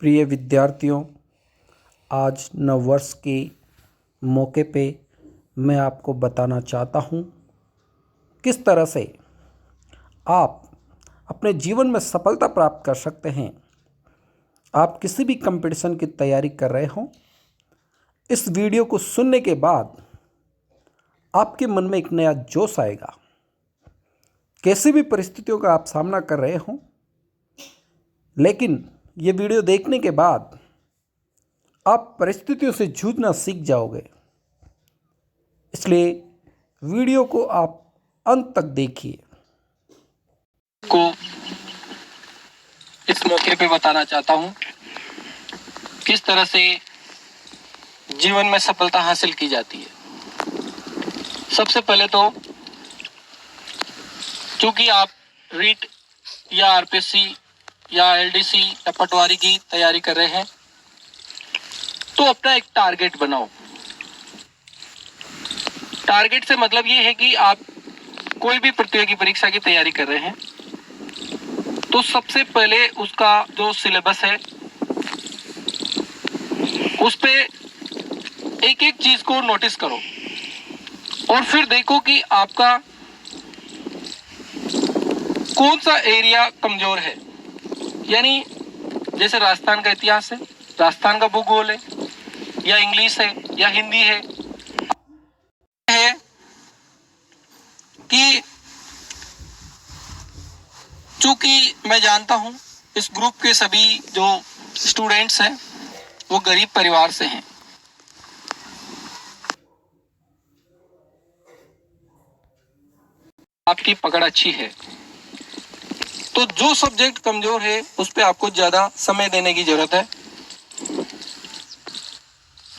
प्रिय विद्यार्थियों, आज नववर्ष के मौके पे मैं आपको बताना चाहता हूँ किस तरह से आप अपने जीवन में सफलता प्राप्त कर सकते हैं। आप किसी भी कंपटीशन की तैयारी कर रहे हों, इस वीडियो को सुनने के बाद आपके मन में एक नया जोश आएगा। कैसी भी परिस्थितियों का आप सामना कर रहे हों, लेकिन ये वीडियो देखने के बाद आप परिस्थितियों से जूझना सीख जाओगे। इसलिए वीडियो को आप अंत तक देखिए। को इस मौके पे बताना चाहता हूँ किस तरह से जीवन में सफलता हासिल की जाती है। सबसे पहले तो चूंकि आप रीट या आरपीएससी या एलडीसी या पटवारी की तैयारी कर रहे हैं, तो अपना एक टारगेट बनाओ। टारगेट से मतलब ये है कि आप कोई भी प्रतियोगी परीक्षा की तैयारी कर रहे हैं, तो सबसे पहले उसका जो सिलेबस है उस पे एक एक चीज को नोटिस करो और फिर देखो कि आपका कौन सा एरिया कमजोर है। यानी जैसे राजस्थान का इतिहास है, राजस्थान का भूगोल है, या इंग्लिश है, या हिंदी है कि चूंकि मैं जानता हूं इस ग्रुप के सभी जो स्टूडेंट्स हैं वो गरीब परिवार से हैं। आपकी पकड़ अच्छी है, तो जो सब्जेक्ट कमजोर है उस पे आपको ज्यादा समय देने की जरूरत है,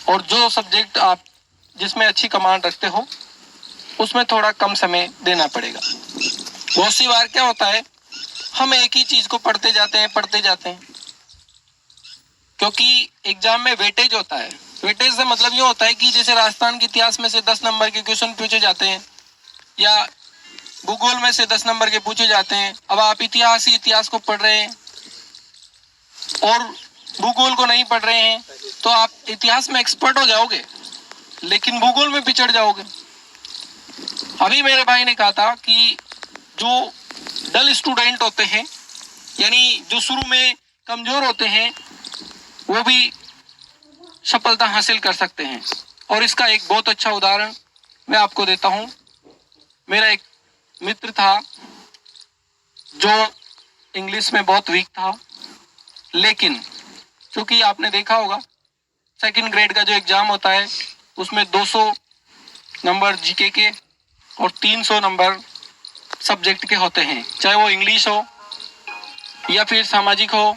और जो सब्जेक्ट आप जिसमें अच्छी कमांड रखते हो उसमें थोड़ा कम समय देना पड़ेगा। बहुत सी बार क्या होता है, हम एक ही चीज को पढ़ते जाते हैं, क्योंकि एग्जाम में वेटेज होता है। वेटेज से मतलब ये होता है कि जैसे राजस्थान के इतिहास में से 10 नंबर के क्वेश्चन पूछे जाते हैं, या भूगोल में से 10 नंबर के पूछे जाते हैं। अब आप इतिहास को पढ़ रहे हैं और भूगोल को नहीं पढ़ रहे हैं, तो आप इतिहास में एक्सपर्ट हो जाओगे लेकिन भूगोल में पिछड़ जाओगे। अभी मेरे भाई ने कहा था कि जो डल स्टूडेंट होते हैं, यानी जो शुरू में कमजोर होते हैं, वो भी सफलता हासिल कर सकते हैं। और इसका एक बहुत अच्छा उदाहरण मैं आपको देता हूं। मेरा एक मित्र था जो इंग्लिश में बहुत वीक था, लेकिन क्योंकि आपने देखा होगा सेकंड ग्रेड का जो एग्जाम होता है उसमें 200 नंबर जीके के और 300 नंबर सब्जेक्ट के होते हैं, चाहे वो इंग्लिश हो या फिर सामाजिक हो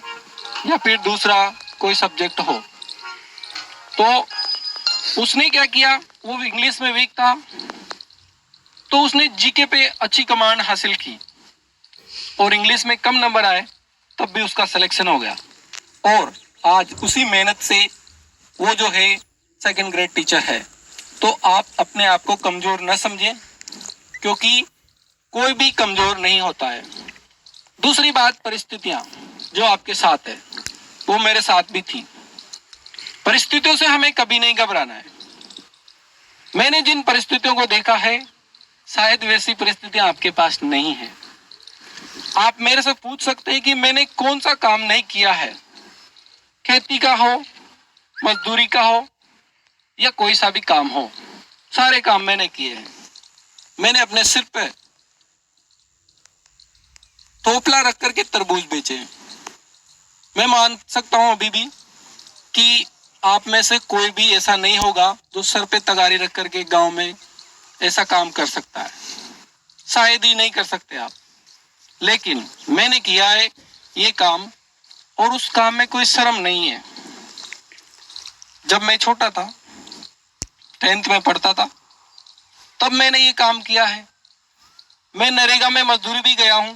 या फिर दूसरा कोई सब्जेक्ट हो। तो उसने क्या किया, वो इंग्लिश में वीक था तो उसने जीके पे अच्छी कमांड हासिल की और इंग्लिश में कम नंबर आए, तब भी उसका सिलेक्शन हो गया। और आज उसी मेहनत से वो जो है सेकंड ग्रेड टीचर है। तो आप अपने आप को कमजोर न समझें, क्योंकि कोई भी कमजोर नहीं होता है। दूसरी बात, परिस्थितियां जो आपके साथ है वो मेरे साथ भी थी। परिस्थितियों से हमें कभी नहीं घबराना है। मैंने जिन परिस्थितियों को देखा है, शायद वैसी परिस्थितियां आपके पास नहीं है। आप मेरे से पूछ सकते हैं कि मैंने कौन सा काम नहीं किया है, खेती का हो, मजदूरी का हो या कोई सा भी काम हो, सारे काम मैंने किए हैं। मैंने अपने सिर पे टोपला रख करके तरबूज बेचे। मैं मान सकता हूं अभी भी कि आप में से कोई भी ऐसा नहीं होगा जो सर पे तगारी रख करके गांव में ऐसा काम कर सकता है। शायद ही नहीं कर सकते आप, लेकिन मैंने किया है ये काम, और उस काम में कोई शर्म नहीं है। जब मैं छोटा था, 10th में पढ़ता था, तब मैंने ये काम किया है। मैं नरेगा में मजदूरी भी गया हूं,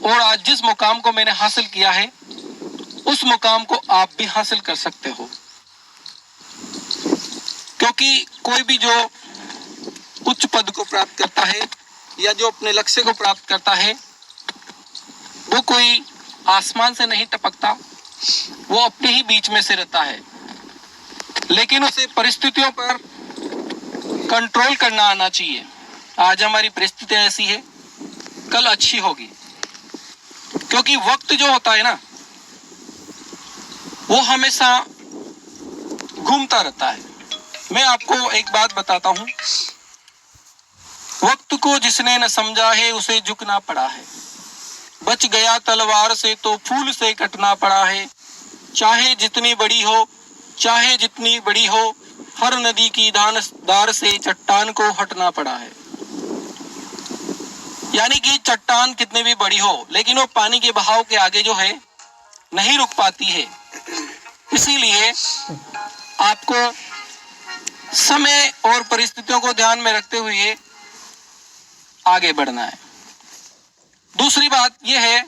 और आज जिस मुकाम को मैंने हासिल किया है उस मुकाम को आप भी हासिल कर सकते हो। क्योंकि कोई भी जो उच्च पद को प्राप्त करता है या जो अपने लक्ष्य को प्राप्त करता है, वो कोई आसमान से नहीं टपकता, वो अपने ही बीच में से रहता है, लेकिन उसे परिस्थितियों पर कंट्रोल करना आना चाहिए। आज हमारी परिस्थिति ऐसी है, कल अच्छी होगी, क्योंकि वक्त जो होता है ना, वो हमेशा घूमता रहता है। मैं आपको एक बात बताता हूं, वक्त को जिसने न समझा है उसे झुकना पड़ा है। बच गया तलवार से तो फूल से कटना पड़ा है। चाहे जितनी बड़ी हो, चाहे जितनी बड़ी हो, हर नदी की धार से चट्टान को हटना पड़ा है। यानी कि चट्टान कितनी भी बड़ी हो, लेकिन वो पानी के बहाव के आगे जो है नहीं रुक पाती है। इसीलिए आपको समय और परिस्थितियों को ध्यान में रखते हुए आगे बढ़ना है। दूसरी बात यह है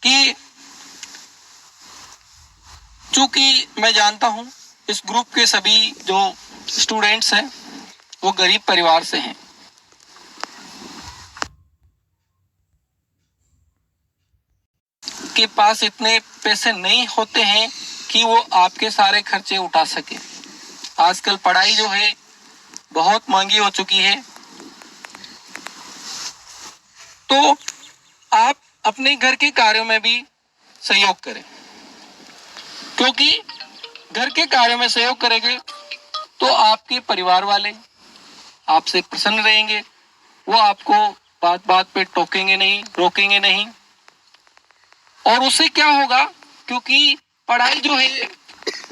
कि चूंकि मैं जानता हूं इस ग्रुप के सभी जो स्टूडेंट्स हैं वो गरीब परिवार से हैं, के पास इतने पैसे नहीं होते हैं कि वो आपके सारे खर्चे उठा सके। आजकल पढ़ाई जो है बहुत महंगी हो चुकी है, तो आप अपने घर के कार्यों में भी सहयोग करें, क्योंकि घर के कार्यों में सहयोग करेंगे तो आपके परिवार वाले आपसे प्रसन्न रहेंगे। वो आपको बात बात पे टोकेंगे नहीं, रोकेंगे नहीं। और उससे क्या होगा, क्योंकि पढ़ाई जो है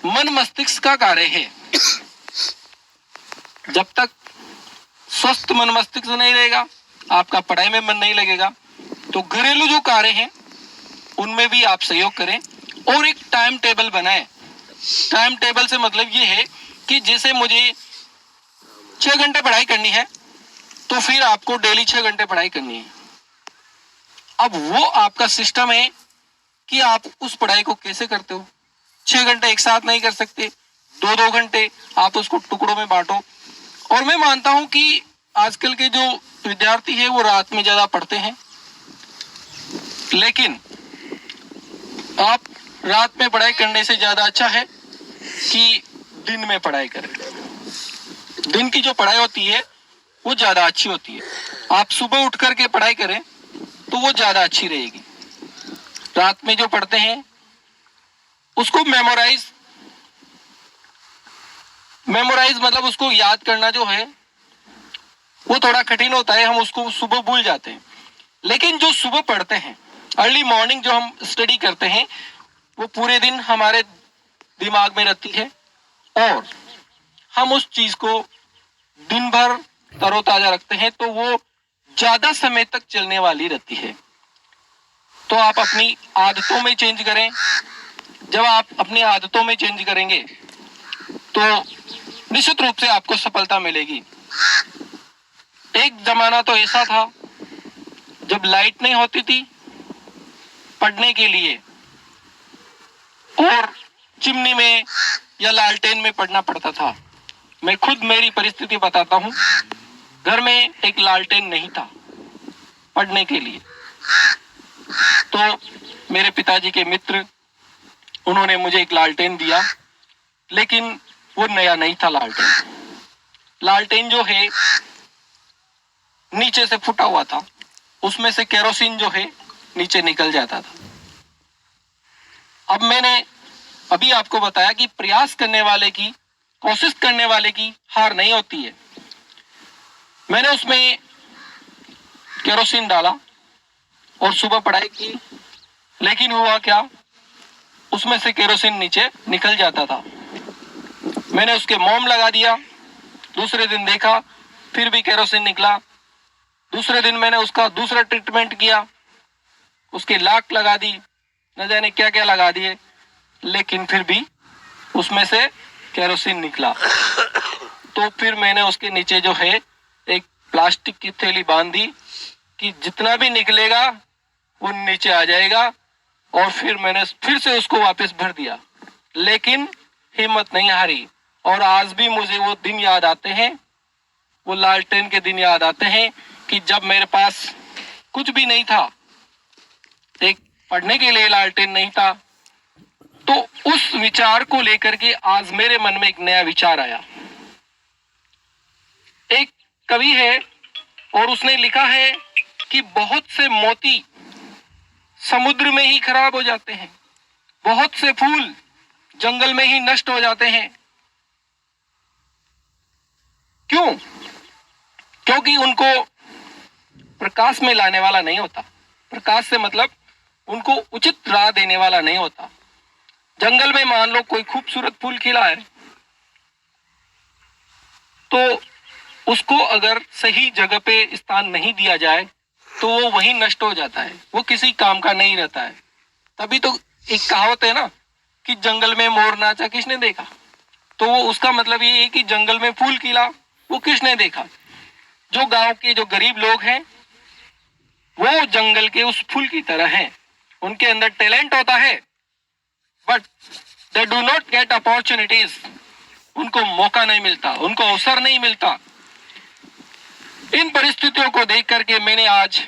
मन मस्तिष्क का कार्य है। जब तक स्वस्थ मन मस्तिष्क नहीं रहेगा, आपका पढ़ाई में मन नहीं लगेगा। तो घरेलू जो कार्य हैं उनमें भी आप सहयोग करें और एक टाइम टेबल बनाएं। टाइम टेबल से मतलब ये है कि जैसे मुझे 6 घंटे पढ़ाई करनी है, तो फिर आपको डेली 6 घंटे पढ़ाई करनी है। अब वो आपका सिस्टम है कि आप उस पढ़ाई को कैसे करते हो। 6 घंटे एक साथ नहीं कर सकते, 2-2 घंटे आप उसको टुकड़ों में बांटो। और मैं मानता हूं कि आजकल के जो विद्यार्थी है वो रात में ज्यादा पढ़ते हैं, लेकिन आप रात में पढ़ाई करने से ज्यादा अच्छा है कि दिन में पढ़ाई करें। दिन की जो पढ़ाई होती है वो ज्यादा अच्छी होती है। आप सुबह उठ करके पढ़ाई करें तो वो ज्यादा अच्छी रहेगी। रात में जो पढ़ते हैं उसको मेमोराइज मतलब उसको याद करना जो है वो थोड़ा कठिन होता है, हम उसको सुबह भूल जाते हैं। लेकिन जो सुबह पढ़ते हैं, अर्ली मॉर्निंग जो हम स्टडी करते हैं, वो पूरे दिन हमारे दिमाग में रहती है और हम उस चीज को दिन भर तरोताजा रखते हैं, तो वो ज्यादा समय तक चलने वाली रहती है। तो आप अपनी आदतों में चेंज करें। जब आप अपनी आदतों में चेंज करेंगे तो निश्चित रूप से आपको सफलता मिलेगी। एक जमाना तो ऐसा था जब लाइट नहीं होती थी पढ़ने के लिए, और चिमनी में या लालटेन में पढ़ना पड़ता था। मैं खुद मेरी परिस्थिति बताता हूँ, घर में एक लालटेन नहीं था पढ़ने के लिए। तो मेरे पिताजी के मित्र, उन्होंने मुझे एक लालटेन दिया, लेकिन वो नया नहीं था लालटेन। लालटेन जो है नीचे से फूटा हुआ था, उसमें से केरोसिन जो है नीचे निकल जाता था। अब मैंने अभी आपको बताया कि प्रयास करने वाले की, कोशिश करने वाले की हार नहीं होती है। मैंने उसमें केरोसिन डाला और सुबह पढ़ाई की, लेकिन हुआ क्या, उसमें से केरोसिन नीचे निकल जाता था। मैंने उसके मोम लगा दिया, दूसरे दिन देखा फिर भी केरोसिन निकला। दूसरे दिन मैंने उसका दूसरा ट्रीटमेंट किया, उसके लाक लगा दी, न जाने क्या क्या लगा दिए, लेकिन फिर भी उसमें से केरोसिन निकला। तो फिर मैंने उसके नीचे जो है एक प्लास्टिक की थैली बांध दी कि जितना भी निकलेगा वो नीचे आ जाएगा, और फिर मैंने फिर से उसको वापस भर दिया, लेकिन हिम्मत नहीं हारी। और आज भी मुझे वो दिन याद आते हैं, वो लालटेन के दिन याद आते हैं कि जब मेरे पास कुछ भी नहीं था, एक पढ़ने के लिए लालटेन नहीं था। तो उस विचार को लेकर के आज मेरे मन में एक नया विचार आया। एक कवि है और उसने लिखा है कि बहुत से मोती समुद्र में ही खराब हो जाते हैं, बहुत से फूल जंगल में ही नष्ट हो जाते हैं। क्यों? क्योंकि उनको प्रकाश में लाने वाला नहीं होता। प्रकाश से मतलब उनको उचित राह देने वाला नहीं होता। जंगल में मान लो कोई खूबसूरत फूल खिला है, तो उसको अगर सही जगह पे स्थान नहीं दिया जाए तो वो वहीं नष्ट हो जाता है, वो किसी काम का नहीं रहता है। तभी तो एक कहावत है ना कि जंगल में मोर नाचा किसने देखा। तो वो उसका मतलब ये है कि जंगल में फूल खिला वो किसने देखा। जो गांव के जो गरीब लोग हैं वो जंगल के उस फूल की तरह हैं। उनके अंदर टैलेंट होता है but they do not gate opportunities. उनको मौका नहीं मिलता, उनको अवसर नहीं मिलता। इन परिस्थितियों को देख करके मैंने आज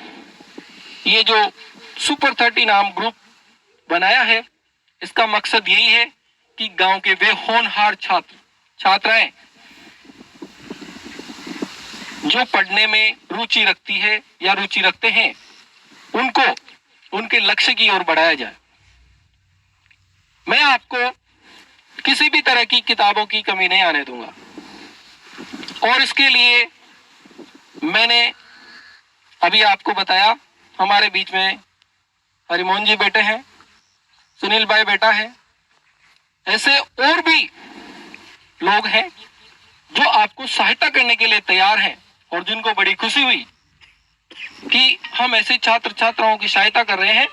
ये जो सुपर 30 नाम ग्रुप बनाया है। इसका मकसद यही है कि गांव के वे होनहार छात्राएं जो पढ़ने में रुचि रखती है या रुचि रखते हैं, उनको उनके लक्ष्य की ओर बढ़ाया जाए। मैं आपको किसी भी तरह की किताबों की कमी नहीं आने दूंगा और इसके लिए मैंने अभी आपको बताया हमारे बीच में हरिमोहन जी बेटे हैं, सुनील भाई बेटा है, ऐसे और भी लोग हैं जो आपको सहायता करने के लिए तैयार हैं और जिनको बड़ी खुशी हुई कि हम ऐसे छात्र छात्राओं की सहायता कर रहे हैं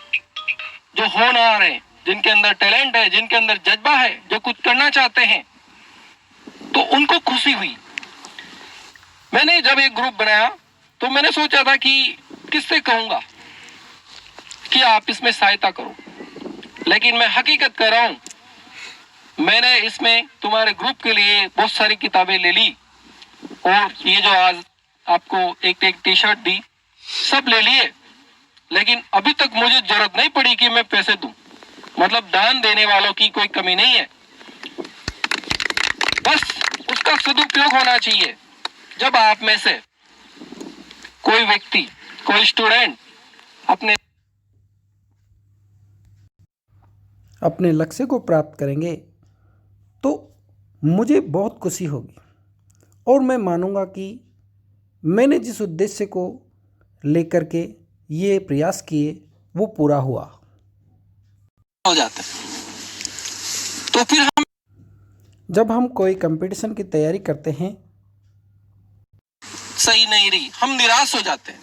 जो होनहार हैं, जिनके अंदर टैलेंट है, जिनके अंदर जज्बा है, जो कुछ करना चाहते हैं। तो उनको खुशी हुई। मैंने जब एक ग्रुप बनाया तो मैंने सोचा था कि किससे कहूंगा कि आप इसमें सहायता करो, लेकिन मैं हकीकत कर रहा हूं, मैंने इसमें तुम्हारे ग्रुप के लिए बहुत सारी किताबें ले ली और ये जो आज आपको एक टी शर्ट दी सब ले लिए, लेकिन अभी तक मुझे जरूरत नहीं पड़ी कि मैं पैसे दूं। मतलब दान देने वालों की कोई कमी नहीं है, बस उसका सदुपयोग होना चाहिए। जब आप में से कोई व्यक्ति, कोई स्टूडेंट अपने लक्ष्य को प्राप्त करेंगे तो मुझे बहुत खुशी होगी और मैं मानूंगा कि मैंने जिस उद्देश्य को लेकर के ये प्रयास किए वो पूरा हुआ। हो जाता है तो फिर हम जब हम कोई कंपटीशन की तैयारी करते हैं सही नहीं रही, हम निराश हो जाते हैं।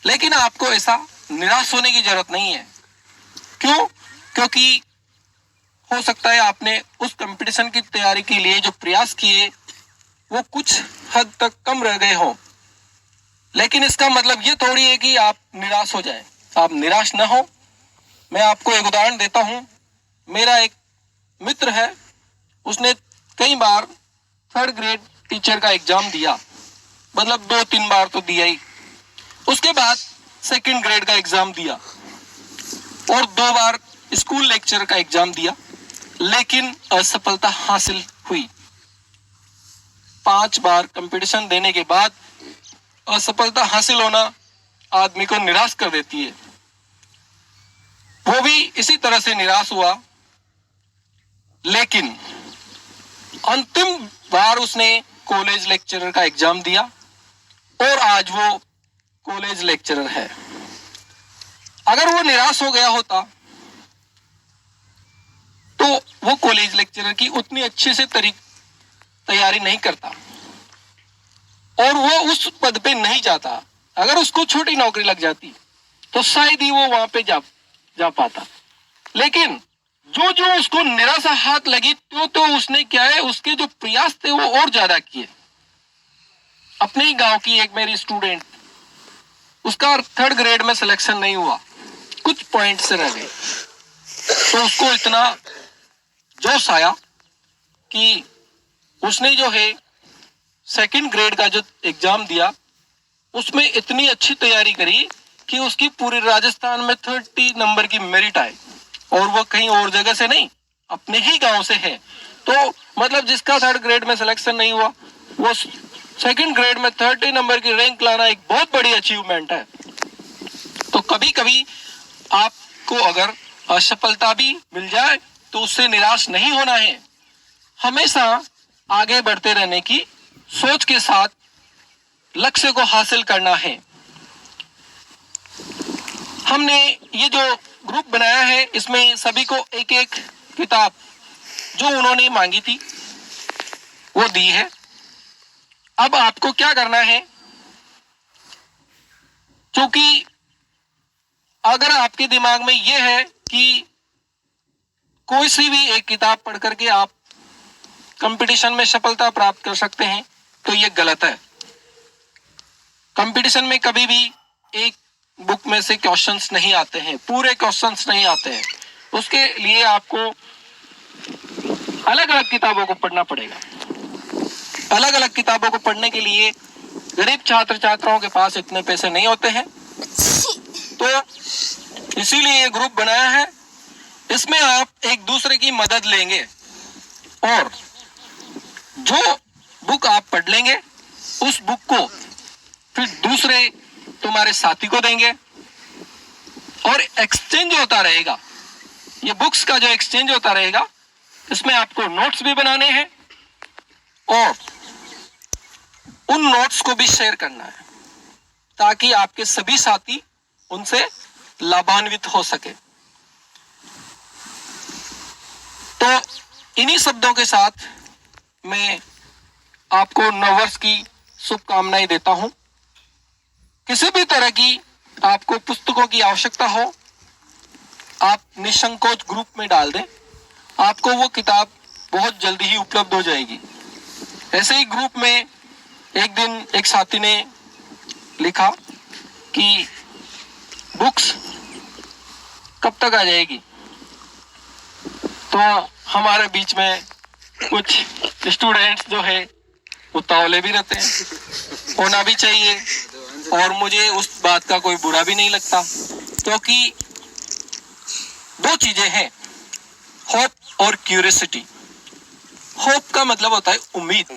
लेकिन आपको ऐसा निराश होने की जरूरत नहीं है। क्यों? क्योंकि हो सकता है आपने उस कंपटीशन की तैयारी के लिए जो प्रयास किए वो कुछ हद तक कम रह गए हो, लेकिन इसका मतलब ये थोड़ी है कि आप निराश हो जाएं। आप निराश न हो। मैं आपको एक उदाहरण देता हूं। मेरा एक मित्र है, उसने कई बार 3rd ग्रेड टीचर का एग्जाम दिया, मतलब 2-3 बार तो दिया ही। उसके बाद 2nd ग्रेड का एग्जाम दिया और 2 बार स्कूल लेक्चर का एग्जाम दिया, लेकिन असफलता हासिल हुई। 5 बार कंपटीशन देने के बाद असफलता हासिल होना आदमी को निराश कर देती है। वो भी इसी तरह से निराश हुआ, लेकिन अंतिम बार उसने कॉलेज लेक्चरर का एग्जाम दिया और आज वो कॉलेज लेक्चरर है। अगर वो निराश हो गया होता तो वो कॉलेज लेक्चरर की उतनी अच्छे से तैयारी नहीं करता और वो उस पद पे नहीं जाता। अगर उसको छोटी नौकरी लग जाती तो शायद ही वो वहां पे जा पाता। लेकिन जो उसको निराशा हाथ लगी तो उसने क्या है, उसके जो प्रयास थे वो और ज्यादा किए। अपने ही गांव की एक मेरी स्टूडेंट, उसका 3rd ग्रेड में सिलेक्शन नहीं हुआ, कुछ पॉइंट से रह गए। तो उसको इतना जोश आया कि उसने जो है 2nd ग्रेड का जो एग्जाम दिया उसमें इतनी अच्छी तैयारी करी कि उसकी पूरे राजस्थान में 30 नंबर की मेरिट आए, और वो कहीं और जगह से नहीं, अपने ही गांव से है। तो मतलब जिसका 3rd ग्रेड में सिलेक्शन नहीं हुआ, वो 2nd ग्रेड में 30 नंबर की रैंक लाना एक बहुत बड़ी अचीवमेंट है। तो कभी कभी आपको अगर असफलता भी मिल जाए तो उससे निराश नहीं होना है, हमेशा आगे बढ़ते रहने की सोच के साथ लक्ष्य को हासिल करना है। हमने ये जो ग्रुप बनाया है, इसमें सभी को एक एक किताब जो उन्होंने मांगी थी वो दी है। अब आपको क्या करना है, क्योंकि अगर आपके दिमाग में ये है कि कोई सी भी एक किताब पढ़ करके आप कंपटीशन में सफलता प्राप्त कर सकते हैं, तो ये गलत है। कंपटीशन में कभी भी एक बुक में से क्वेश्चंस नहीं आते हैं, पूरे क्वेश्चंस नहीं आते हैं। उसके लिए आपको अलग अलग किताबों को पढ़ना पड़ेगा। अलग अलग किताबों को पढ़ने के लिए गरीब छात्र छात्राओं के पास इतने पैसे नहीं होते हैं, तो इसीलिए ये ग्रुप बनाया है। इसमें आप एक दूसरे की मदद लेंगे और जो बुक आप पढ़ लेंगे उस बुक को फिर दूसरे तुम्हारे साथी को देंगे और एक्सचेंज होता रहेगा। ये बुक्स का जो एक्सचेंज होता रहेगा, इसमें आपको नोट्स भी बनाने हैं और उन नोट्स को भी शेयर करना है, ताकि आपके सभी साथी उनसे लाभान्वित हो सके। तो इन्हीं शब्दों के साथ मैं आपको नववर्ष की शुभकामनाएं देता हूं। किसी भी तरह की आपको पुस्तकों की आवश्यकता हो, आप निसंकोच ग्रुप में डाल दें, आपको वो किताब बहुत जल्दी ही उपलब्ध हो जाएगी। ऐसे ही ग्रुप में एक दिन एक साथी ने लिखा कि बुक्स कब तक आ जाएगी, तो हमारे बीच में कुछ स्टूडेंट्स जो है उतावले भी रहते हैं, होना भी चाहिए, और मुझे उस बात का कोई बुरा भी नहीं लगता, क्योंकि दो चीजें हैं, होप और क्यूरियोसिटी। होप का मतलब होता है उम्मीद,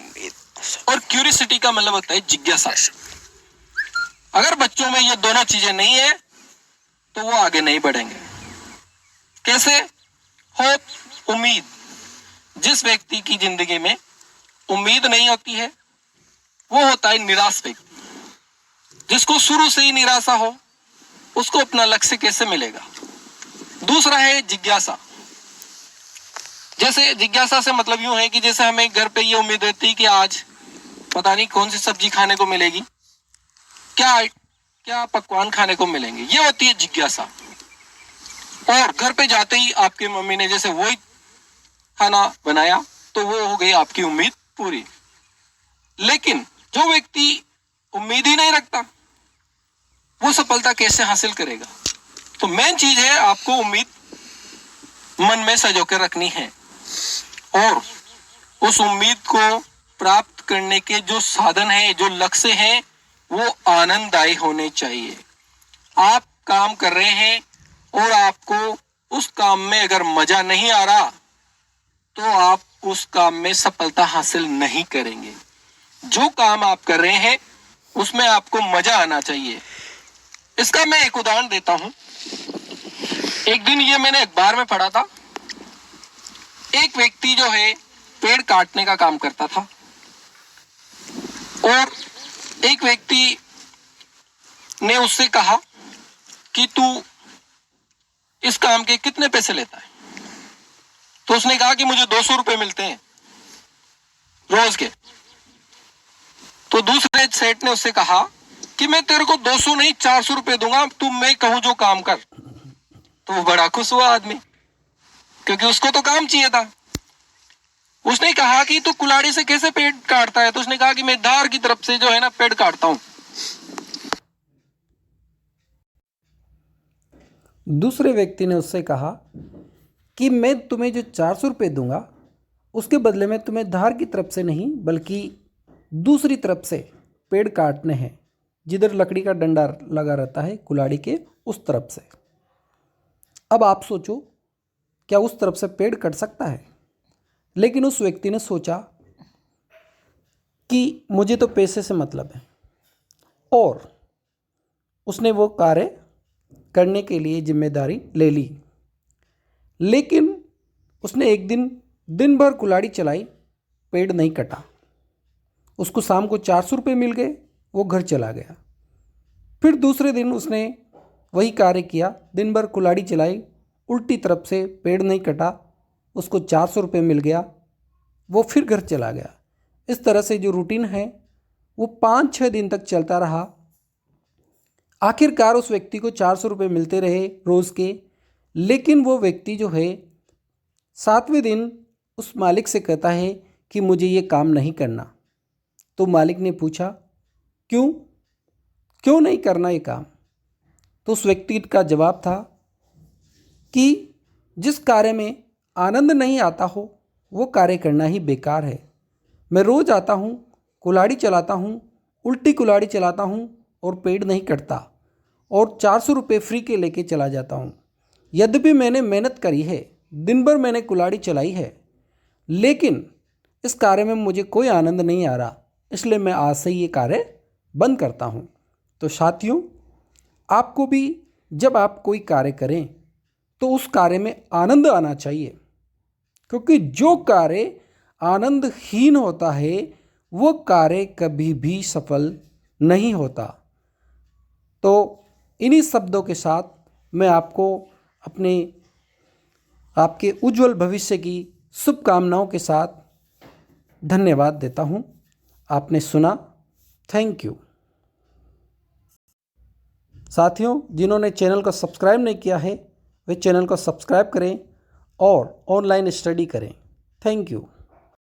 और क्यूरियोसिटी का मतलब होता है जिज्ञासा। अगर बच्चों में ये दोनों चीजें नहीं है तो वो आगे नहीं बढ़ेंगे। कैसे? होप, उम्मीद। जिस व्यक्ति की जिंदगी में उम्मीद नहीं होती है वो होता है निराश व्यक्ति। जिसको शुरू से ही निराशा हो उसको अपना लक्ष्य कैसे मिलेगा। दूसरा है जिज्ञासा। जैसे जिज्ञासा से मतलब यूं है कि जैसे हमें घर पे ये उम्मीद रहती है कि आज पता नहीं कौन सी सब्जी खाने को मिलेगी, क्या पकवान खाने को मिलेंगे, ये होती है जिज्ञासा। और घर पे जाते ही आपकी मम्मी ने जैसे वही खाना बनाया तो वो हो गई आपकी उम्मीद पूरी। लेकिन जो व्यक्ति उम्मीद ही नहीं रखता वो सफलता कैसे हासिल करेगा। तो मेन चीज है आपको उम्मीद मन में सजो कर रखनी है, और उस उम्मीद को प्राप्त करने के जो साधन है, जो लक्ष्य है, वो आनंददायी होने चाहिए। आप काम कर रहे हैं और आपको उस काम में अगर मजा नहीं आ रहा तो आप उस काम में सफलता हासिल नहीं करेंगे। जो काम आप कर रहे हैं उसमें आपको मजा आना चाहिए। इसका मैं एक उदाहरण देता हूं। एक दिन ये मैंने अखबार में पढ़ा था, एक व्यक्ति जो है पेड़ काटने का काम करता था, और एक व्यक्ति ने उससे कहा कि तू इस काम के कितने पैसे लेता है। तो उसने कहा कि मुझे 200 रुपए मिलते हैं रोज के। तो दूसरे सेठ ने उससे कहा कि मैं तेरे को 200 नहीं 400 रुपए दूंगा, तू मैं कहूं जो काम कर। तो वो बड़ा खुश हुआ आदमी, क्योंकि उसको तो काम चाहिए था। उसने कहा कि तू कुल्हाड़ी से कैसे पेड़ काटता है। तो उसने कहा कि मैं धार की तरफ से जो है ना पेड़ काटता हूं। दूसरे व्यक्ति ने उससे कहा कि मैं तुम्हें जो 400 रुपये दूंगा उसके बदले में तुम्हें धार की तरफ से नहीं बल्कि दूसरी तरफ से पेड़ काटने हैं, जिधर लकड़ी का डंडा लगा रहता है कुल्हाड़ी के उस तरफ से। अब आप सोचो, क्या उस तरफ से पेड़ कट सकता है? लेकिन उस व्यक्ति ने सोचा कि मुझे तो पैसे से मतलब है, और उसने वो कार्य करने के लिए जिम्मेदारी ले ली। लेकिन उसने एक दिन भर कुल्हाड़ी चलाई, पेड़ नहीं कटा। उसको शाम को 400 रुपये मिल गए, वो घर चला गया। फिर दूसरे दिन उसने वही कार्य किया, दिन भर कुल्हाड़ी चलाई, उल्टी तरफ से पेड़ नहीं कटा, उसको 400 रुपये मिल गया, वो फिर घर चला गया। इस तरह से जो रूटीन है वो 5-6 दिन तक चलता रहा। आखिरकार उस व्यक्ति को 400 रुपये मिलते रहे रोज़ के। लेकिन वो व्यक्ति जो है 7वें दिन उस मालिक से कहता है कि मुझे ये काम नहीं करना। तो मालिक ने पूछा, क्यों नहीं करना ये काम? तो उस व्यक्ति का जवाब था कि जिस कार्य में आनंद नहीं आता हो वो कार्य करना ही बेकार है। मैं रोज़ आता हूँ, कुल्हाड़ी चलाता हूँ, उल्टी कुल्हाड़ी चलाता हूँ और पेड़ नहीं कटता, और 400 रुपये फ्री के लेके चला जाता हूँ। यद्यपि मैंने मेहनत करी है, दिन भर मैंने कुल्हाड़ी चलाई है, लेकिन इस कार्य में मुझे कोई आनंद नहीं आ रहा, इसलिए मैं आज से ये कार्य बंद करता हूँ। तो साथियों, आपको भी जब आप कोई कार्य करें तो उस कार्य में आनंद आना चाहिए, क्योंकि जो कार्य आनंदहीन होता है वो कार्य कभी भी सफल नहीं होता। तो इन्हीं शब्दों के साथ मैं आपको आपके उज्जवल भविष्य की शुभकामनाओं के साथ धन्यवाद देता हूँ। आपने सुना, थैंक यू। साथियों, जिन्होंने चैनल को सब्सक्राइब नहीं किया है वे चैनल को सब्सक्राइब करें और ऑनलाइन स्टडी करें। Thank you.